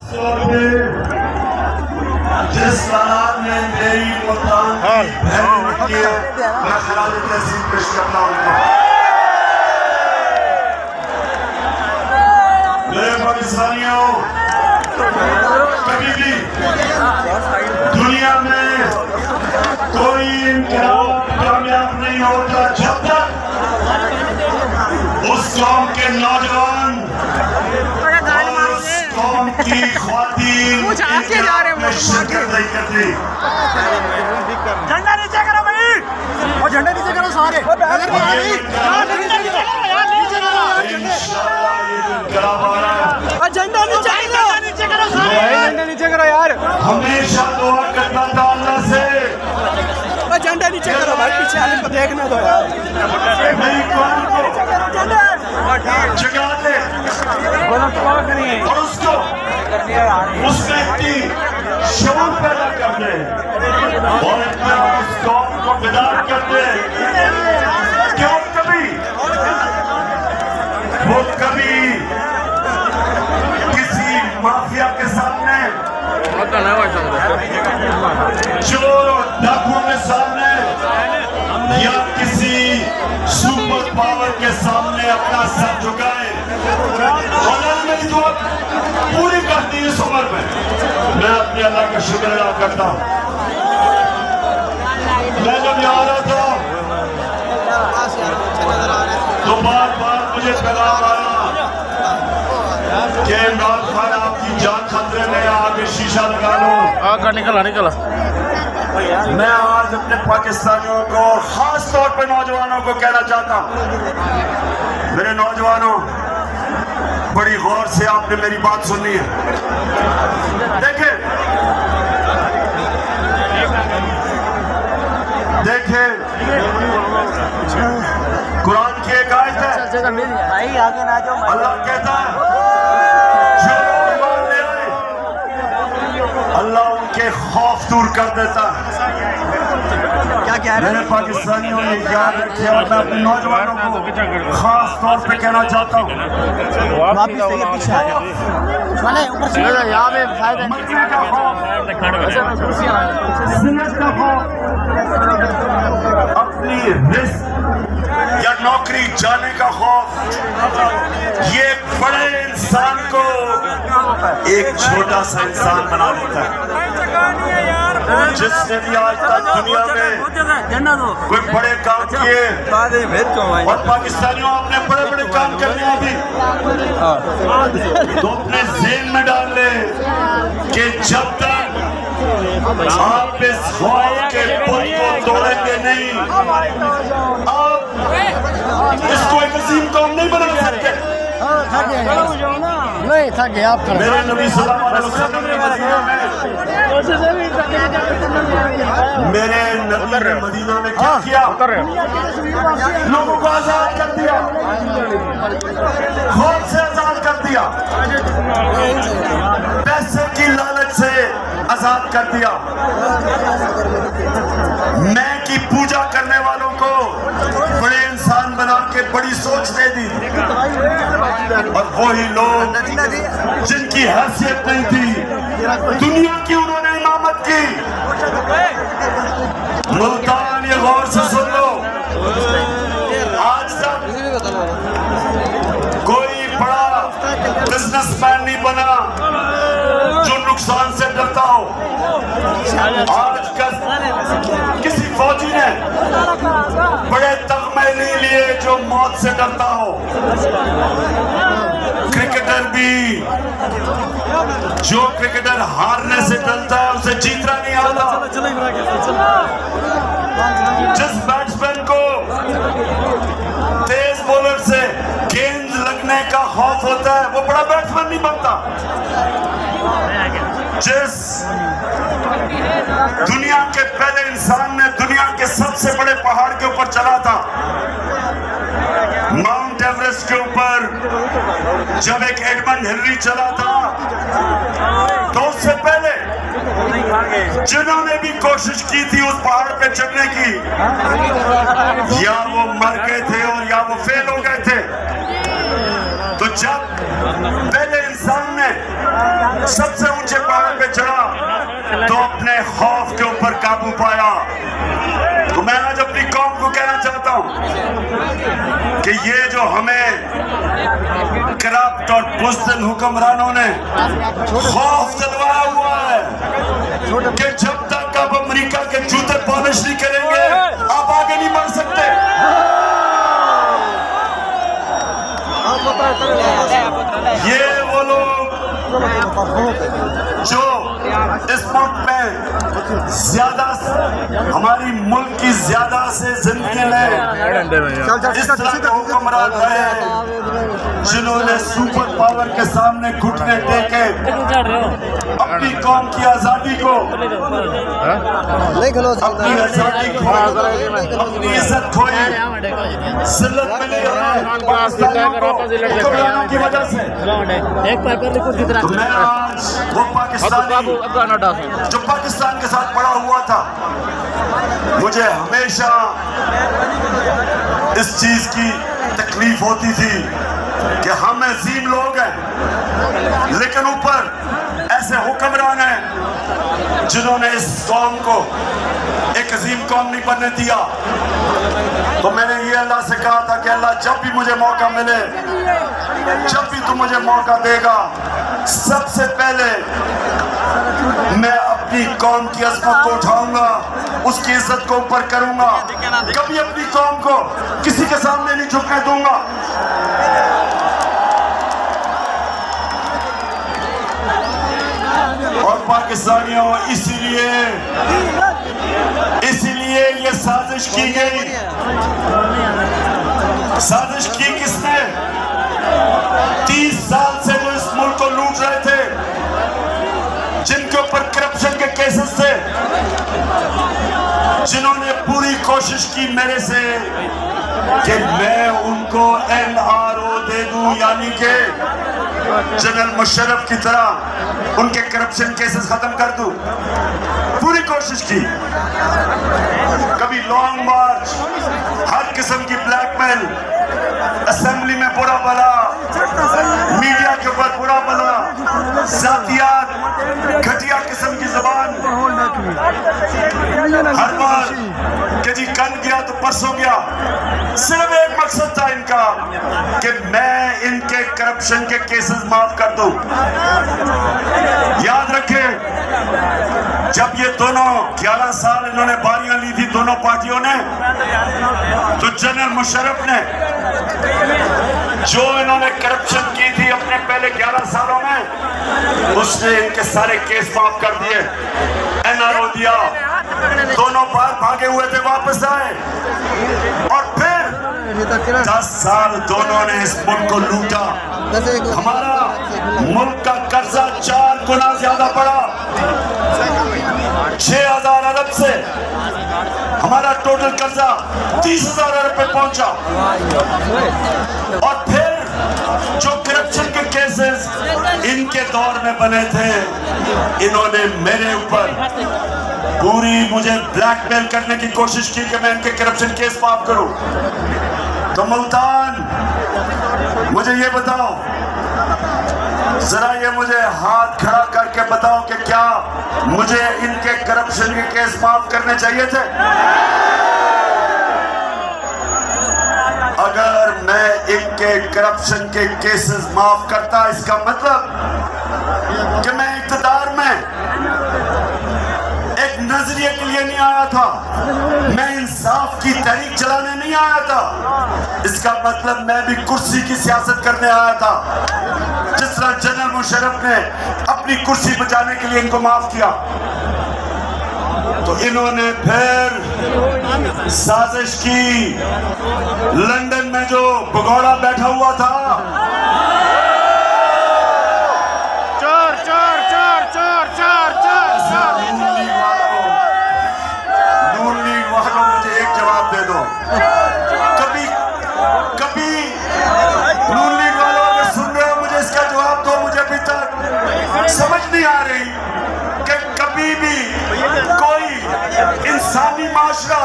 जिस तालाब में मेरी मुल्तान की मैं खराज तहसीन पेश करता हूँ। मेरे पाकिस्तानियों, कभी भी दुनिया में कोई इनकलाब कामयाब नहीं होता जब तक उस कौम के नौजवान कौम की ख्वातीन में शिरकत नहीं करती। झंडा नीचे करो भाई, और झंडा नीचे करो सारे। झंडा नीचे करो सारे, झंडा नीचे करो यार। हमेशा दुआ करता था अल्लाह से, झंडा नीचे करो भाई, पीछे आने को देखने दो यार। मेरी कौम को जगा दे और उसको उसमें इतनी शौक पैदा कर दे और इतना उस कौम को बेदार कर दे कि वो कभी किसी माफिया के सामने, चोर और डाकुओं के सामने या किसी सुपर पावर के सामने अपना सर झुकाए। औलाद मेरी दुआ पूरी करती है इस उम्र में। मैं अपने अल्लाह का शुक्र अदा करता हूँ। मैं जब यहाँ रहा था तो बार बार मुझे पैगाम आया कि इमरान खान आपकी जान खतरे में, आगे शीशा लगा लो। निकला मैं आज अपने पाकिस्तानियों को, खास तौर पर नौजवानों को कहना चाहता हूँ, मेरे नौजवानों, बड़ी गौर से आपने मेरी बात सुननी है। देखें कुरान की एक आयत है, अल्लाह कहता है जो लोग ईमान ले आए अल्लाह उनके खौफ दूर कर देता है। क्या मेरे पाकिस्तानियों ने याद रखे और मैं अपने नौजवानों को खास तौर पे कहना चाहता हूँ, अपनी रिस्क या नौकरी जाने का खौफ, ये बड़े इंसान को एक छोटा सा इंसान बना देता है। जिसने भी आज तक दुनिया में कोई बड़े काम किए, और पाकिस्तानियों आपने बड़े बड़े काम करने अभी तो अपने ज़हन में डाल ले कि जब तक आप इस ख्वाब के पुल को तोड़ेंगे नहीं, आप इसको एक अजीम कौम नहीं बना सकते। नहीं था कि आप मेरे नबी सल्लल्लाहु अलैहि वसल्लम ने मेरे नबी ने मदीना में क्या किया? लोगों को आजाद कर दिया, खौफ से आजाद कर दिया, पैसे की लालच से आजाद कर दिया, मैं की पूजा करने वालों को बड़े इंसान बना के बड़ी सोच दे दी, और वही लोग जिनकी हैसियत नहीं थी, दुनिया की उन्होंने इमामत की। मुल्तान, ये गौर से सुन लो, आज तक कोई बड़ा बिजनेसमैन नहीं बना जो नुकसान से डरता हो। आज कल किसी फौजी ने बड़े तगमे नहीं लिए जो मौत से डरता हो। क्रिकेटर भी, जो क्रिकेटर हारने से डरता है उसे जीतना नहीं आता। जिस बैट्समैन को तेज बॉलर से गेंद लगने का खौफ होता है वो बड़ा बैट्समैन नहीं बनता। जिस दुनिया के पहले इंसान ने दुनिया के सबसे बड़े पहाड़ के ऊपर चला था, माउंट एवरेस्ट के ऊपर, जब एक एडमंड हिलरी चला था, तो उससे पहले जिन्होंने भी कोशिश की थी उस पहाड़ पे चढ़ने की, या वो मर गए थे और या वो फेल हो गए थे। तो जब पहले इंसान ने सबसे ऊंचे पहाड़ पे चढ़ा तो अपने खौफ के ऊपर काबू पाया। तो मैं आज अपनी कौम को कहना चाहता हूं कि ये जो हमें करप्ट और बुज़दिल हुक्मरानों ने खौफ दिलवाया हुआ है कि जब तक आप अमेरिका के जूते पॉलिश नहीं करेंगे आप आगे नहीं बढ़ सकते। ये वो लोग जो इस मुल्क में ज्यादा हमारी मुल्क की ज्यादा से जिंदगी में इस तरह के हुक्मरान रहे हैं जिन्होंने सुपर पावर के सामने घुटने टेके अपनी कौम की आजादी को, अपनी आजादी को, अपनी इज्जत खोई, जिल्लत मिली पाकिस्तानियों को हुक्मरानों की वजह से। तो मैं आज वो पाकिस्तानी जो पाकिस्तान के साथ पड़ा हुआ था, मुझे हमेशा इस चीज की तकलीफ होती थी कि हम अजीम लोग हैं लेकिन ऊपर ऐसे हुक्मरान हैं जिन्होंने इस कौम को एक अजीम कौम नहीं बनने दिया। तो मैंने ये अल्लाह से कहा था कि अल्लाह जब भी मुझे मौका मिले, जब भी तू मुझे मौका देगा, सबसे पहले मैं अपनी कौम की अजमत को उठाऊंगा, उसकी इज्जत को ऊपर करूंगा, कभी अपनी कौम को किसी के सामने नहीं झुकने दूंगा। और पाकिस्तानियों इसीलिए ये साजिश की गई। साजिश की किसने? 30 साल से जो इस मुल्क को लूट रहे थे, जिनके ऊपर करप्शन के केसेस थे, जिन्होंने पूरी कोशिश की मेरे से कि मैं उनको NRO दे दूं, यानी कि जनरल मुशर्रफ की तरह उनके करप्शन केसेस खत्म कर दूं। पूरी कोशिश की, कभी लॉन्ग मार्च, हर किस्म की ब्लैकमेल, असेंबली में बुरा भला, मीडिया के ऊपर बुरा भला, जातियात, घटिया किस्म की जबान, हर बार कि जी कल गया तो परसों गया। सिर्फ एक मकसद था इनका कि मैं इनके करप्शन के केसेस माफ कर दूं। याद रखें, जब ये दोनों 11 साल इन्होंने बारियां ली थी दोनों पार्टियों ने, तो जनरल मुशर्रफ ने जो इन्होंने करप्शन की थी अपने पहले 11 सालों में, उसने इनके सारे केस माफ कर दिए, NRO दिया। दोनों बार भागे हुए थे, वापस आए, और फिर 10 साल दोनों ने इस मुल्क को लूटा। हमारा मुल्क का कर्जा 4 गुना ज्यादा बढ़ा, 6000 अरब से हमारा टोटल कर्जा 30,000 अरब पे पहुंचा। और फिर जो करप्शन के केसेस इनके दौर में बने थे, इन्होंने मेरे ऊपर पूरी मुझे ब्लैकमेल करने की कोशिश की कि मैं इनके करप्शन केस माफ करूं। तो मुल्तान, मुझे ये बताओ, जरा ये मुझे हाथ खड़ा करके बताओ कि क्या मुझे इनके करप्शन के केस माफ करने चाहिए थे? अगर मैं इनके करप्शन के केसेस माफ करता, इसका मतलब कि मैं इक़्तिदार में एक नजरिए के लिए नहीं आया था, मैं इंसाफ की तहरीक चलाने नहीं आया था। इसका मतलब मैं भी कुर्सी की सियासत करने आया था। जिस तरह जनरल मुशर्रफ ने अपनी कुर्सी बचाने के लिए इनको माफ किया, तो इन्होंने फिर साजिश की। लंदन में जो भगोड़ा बैठा हुआ था, नून लीग वालों, मुझे एक जवाब दे दो। कभी नून लीग वालों अगर सुन रहे हो, मुझे इसका जवाब दो। मुझे अभी तक समझ नहीं आ रही कि कभी भी कोई इंसानी माशरा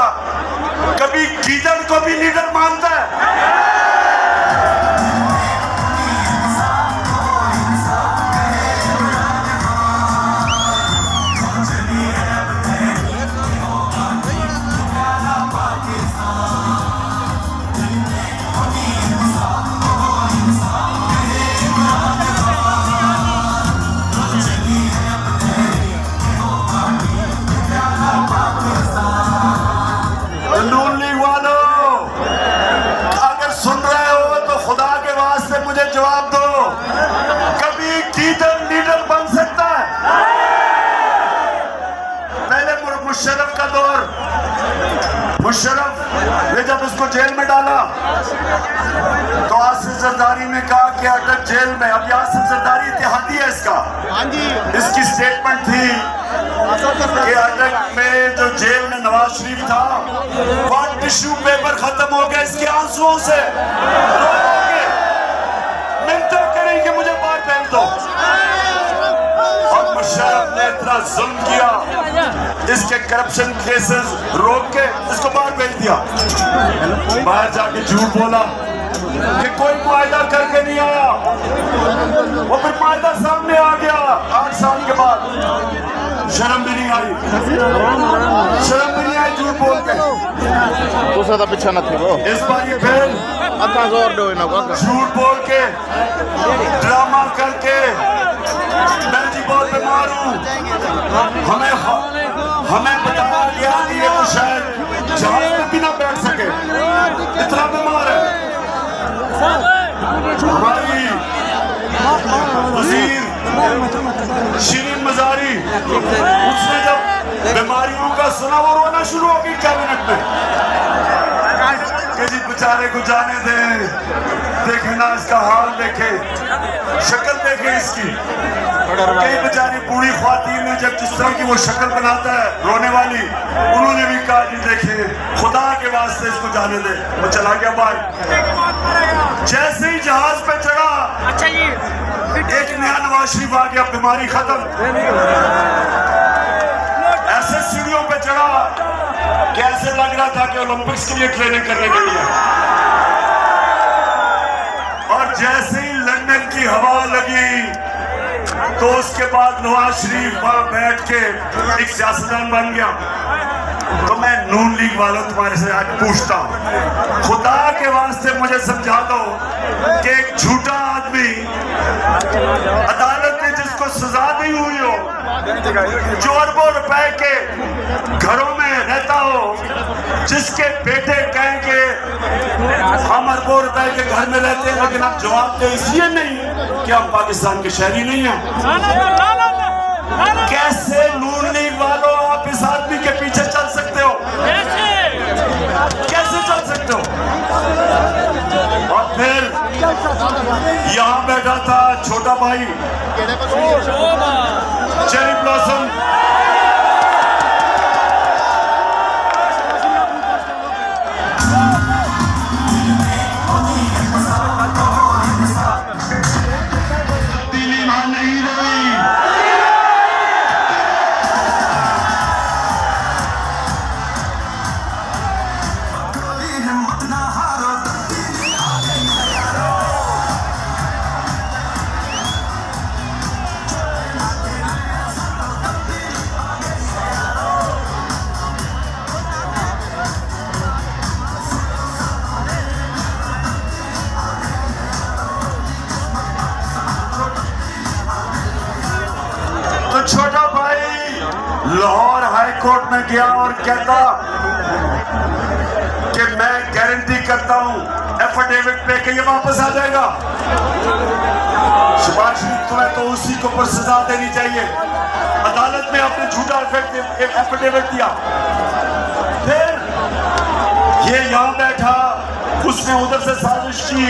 कभी गीदड़ को भी लीडर मानता है। जेल में डाला तो आसिफ जरदारी ने कहा कि अटक जेल में। अब आसिफ जरदारी इत्तेहादी है इसका, इसकी स्टेटमेंट थी कि अटक में जो जेल में नवाज शरीफ था वह टिश्यू पेपर खत्म हो गया इसके आंसुओं से, मिन्नत करें कि मुझे बाहर फेंक दो। और मुशर्रफ ने इतना जुल्म किया, इसके करप्शन केसेस रोक के इसको बाहर भेज दिया। बाहर जाके झूठ बोला कि कोई मुआहदा करके नहीं आया, वो फिर मुआहदा सामने आ गया 8 साल के बाद। शर्म भी नहीं आई, शर्म भी नहीं आई झूठ बोल के। तो पीछा न थी वो इस बार ये फिर झूठ बोल के ड्रामा करके मैं जी बहुत बीमार हूँ, हमें बताया गया कि ये तो शायद जहाज में भी ना बैठ सके, इतना बीमार है। हमारी वजीर शिरीन मजारी, उसने जब बीमारियों का सुना वो रोना शुरू हो गई कैबिनेट में कि जी बेचारे को जाने दें, देखे ना इसका हाल देखे, शक्ल देखे इसकी। कई बेचारी बूढ़ी ख्वातीन ने जब जिस तरह की वो शक्ल बनाता है रोने वाली, उन्होंने भी कहा जी देखे खुदा के वास्ते इसको जाने दे। वो चला गया बाहर। जैसे ही जहाज पे चढ़ा, अच्छा जी, एक नया नवाज शरीफ आ गया, बीमारी खत्म। ऐसे सीढ़ियों पे चढ़ा कि ऐसे लग रहा था कि ओलंपिक्स के लिए ट्रेनिंग करने के लिए। और जैसे ही लंदन की हवा लगी तो उसके बाद नवाज शरीफ वहां बैठ के एक सियासतदान बन गया। तो मैं नून लीग वालों तुम्हारे से आज पूछता हूं, खुदा के वास्ते मुझे समझा दो कि एक झूठा आदमी अदालत में जिसको सजा नहीं हुई हो, जो अरबों रुपए के घरों में रहता हो, जिसके बेटे कहें कि हम अरबों रुपए के घर में रहते हैं लेकिन हम जवाब दे इसलिए नहीं कि हम पाकिस्तान के शहरी नहीं हैं। कैसे नून लीग वालों आप इस आदमी के पीछे चल सकते हो? कैसे चल सकते हो? और फिर यहाँ बैठा था छोटा भाई चेरी ब्लॉसम, छोटा भाई लाहौर हाई कोर्ट में गया और कहता कि मैं गारंटी करता हूं एफिडेविट पे कि ये वापस आ जाएगा। शहबाज शरीफ तुम्हें तो उसी को पर सजा देनी चाहिए। अदालत में आपने झूठा एफिडेविट दिया, फिर ये यहां बैठा, उसने उधर से साजिश की,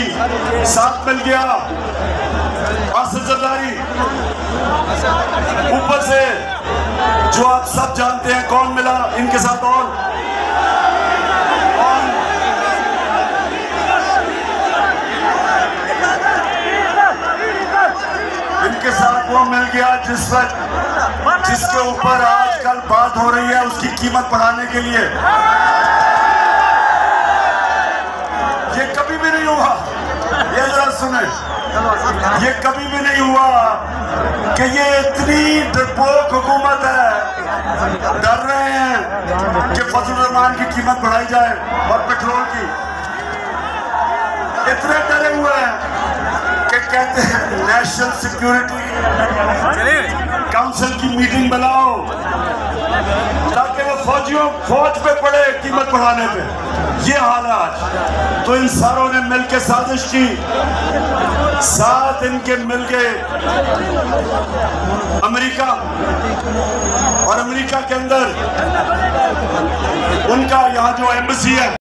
साथ मिल गया आसिफ जरदारी, ऊपर से जो आप सब जानते हैं कौन मिला इनके साथ, और इनके साथ वो मिल गया जिसके ऊपर आजकल बात हो रही है उसकी कीमत बढ़ाने के लिए। ये कभी भी नहीं हुआ, ये जरा सुने, ये कभी भी नहीं हुआ कि ये इतनी डरपोक हुकूमत है, डर रहे हैं कि फजल रहमान की कीमत बढ़ाई जाए और पेट्रोल की। इतने डरे हुए हैं कि कहते हैं नेशनल सिक्योरिटी काउंसिल की मीटिंग बनाओ ताकि वो फौज पे पड़े कीमत बढ़ाने पे। ये हाल है आज। तो इन सारों ने मिलकर साजिश की, साथ इनके मिल गए अमेरिका, और अमेरिका के अंदर उनका यहाँ जो एम्बेसी है